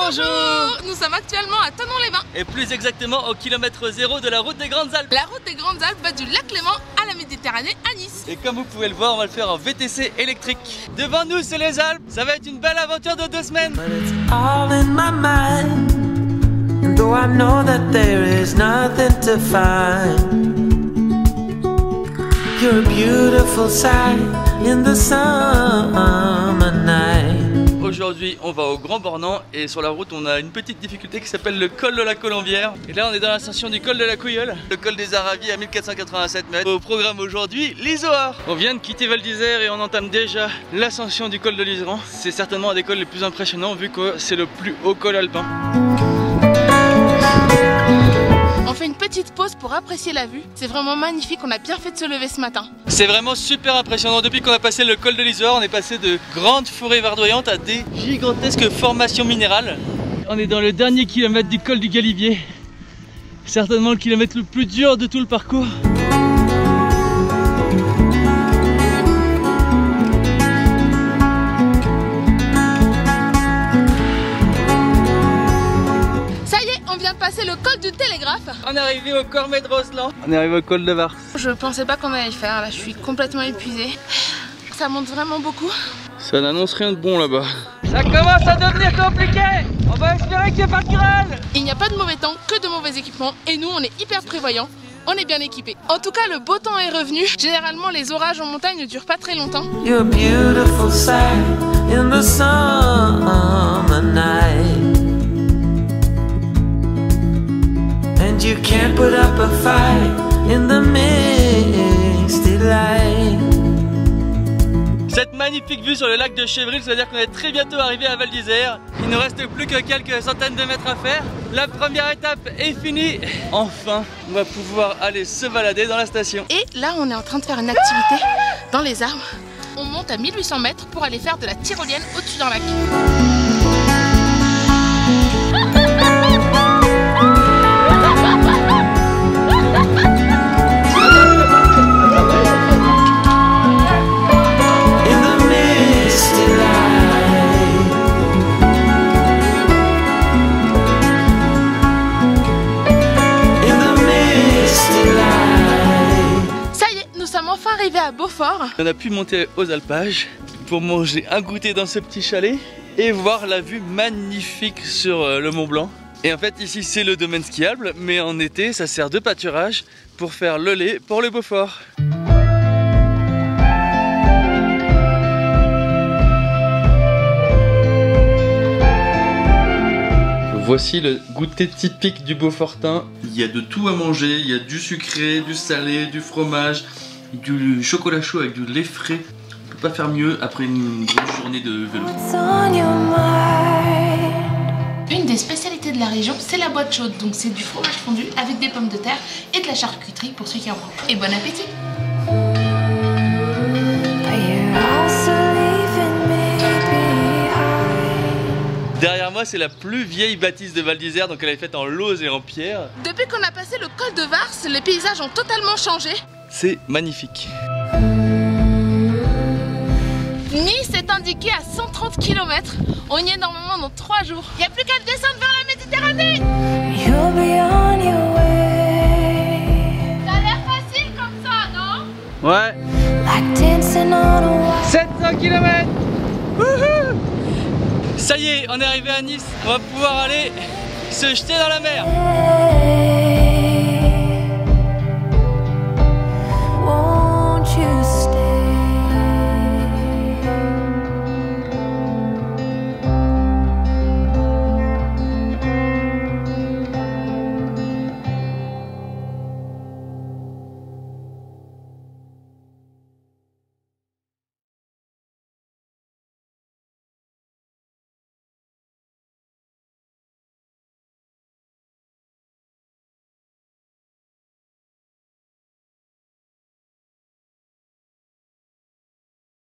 Bonjour. Nous sommes actuellement à Thonon-les-Bains. Et plus exactement au kilomètre 0 de la route des Grandes Alpes. La route des Grandes Alpes va du lac Léman à la Méditerranée à Nice. Et comme vous pouvez le voir, on va le faire en VTC électrique. Devant nous, c'est les Alpes. Ça va être une belle aventure de 2 semaines. But it's all in my mind. And though I know that there is nothing to find, you're a beautiful sight in the summer night. Aujourd'hui, on va au Grand Bornand et sur la route, on a une petite difficulté qui s'appelle le col de la Colombière. Et là, on est dans l'ascension du col de la Couilleule, le col des Aravis à 1487 mètres. Au programme aujourd'hui, l'Izoard. On vient de quitter Val d'Isère et on entame déjà l'ascension du col de l'Iseran. C'est certainement un des cols les plus impressionnants vu que c'est le plus haut col alpin. On fait une petite pause pour apprécier la vue. C'est vraiment magnifique, on a bien fait de se lever ce matin. C'est vraiment super impressionnant. Depuis qu'on a passé le col de l'Izoard, on est passé de grandes forêts verdoyantes à des gigantesques formations minérales. On est dans le dernier kilomètre du col du Galibier. Certainement le kilomètre le plus dur de tout le parcours. Passer le col du Télégraphe. On est arrivé au Cormet de Roslan. On est arrivé au col de Vars. Je pensais pas qu'on allait le faire, là je suis complètement épuisée. Ça monte vraiment beaucoup. Ça n'annonce rien de bon là-bas. Ça commence à devenir compliqué. On va espérer qu'il n'y ait pas de grêle. Il n'y a pas de mauvais temps, que de mauvais équipements. Et nous on est hyper prévoyants. On est bien équipés. En tout cas, le beau temps est revenu. Généralement, les orages en montagne ne durent pas très longtemps. You're a beautiful sight in the summer night. And you can't put up a fight in the misty light. Cette magnifique vue sur le lac de Chevril, ça veut dire qu'on est très bientôt arrivé à Val d'Isère. Il ne reste plus que quelques centaines de mètres à faire. La première étape est finie. Enfin, on va pouvoir aller se balader dans la station. Et là, on est en train de faire une activité dans les arbres. On monte à 1800 mètres pour aller faire de la tyrolienne au-dessus d'un lac. À Beaufort. On a pu monter aux alpages pour manger un goûter dans ce petit chalet et voir la vue magnifique sur le Mont Blanc. Et en fait ici c'est le domaine skiable, mais en été ça sert de pâturage pour faire le lait pour le Beaufort. Voici le goûter typique du Beaufortin. Il y a de tout à manger, il y a du sucré, du salé, du fromage, du chocolat chaud avec du lait frais. On peut pas faire mieux après une grosse journée de vélo. Une des spécialités de la région, c'est la boîte chaude. Donc c'est du fromage fondu avec des pommes de terre et de la charcuterie pour ceux qui en mangent. Et bon appétit! Derrière moi, c'est la plus vieille bâtisse de Val d'Isère, donc elle est faite en lauze et en pierre. Depuis qu'on a passé le col de Vars, les paysages ont totalement changé. C'est magnifique. Nice est indiqué à 130 km. On y est normalement dans 3 jours. Il n'y a plus qu'à descendre vers la Méditerranée. Ça a l'air facile comme ça, non? Ouais. 700 km. Wouhou! Ça y est, on est arrivé à Nice. On va pouvoir aller se jeter dans la mer.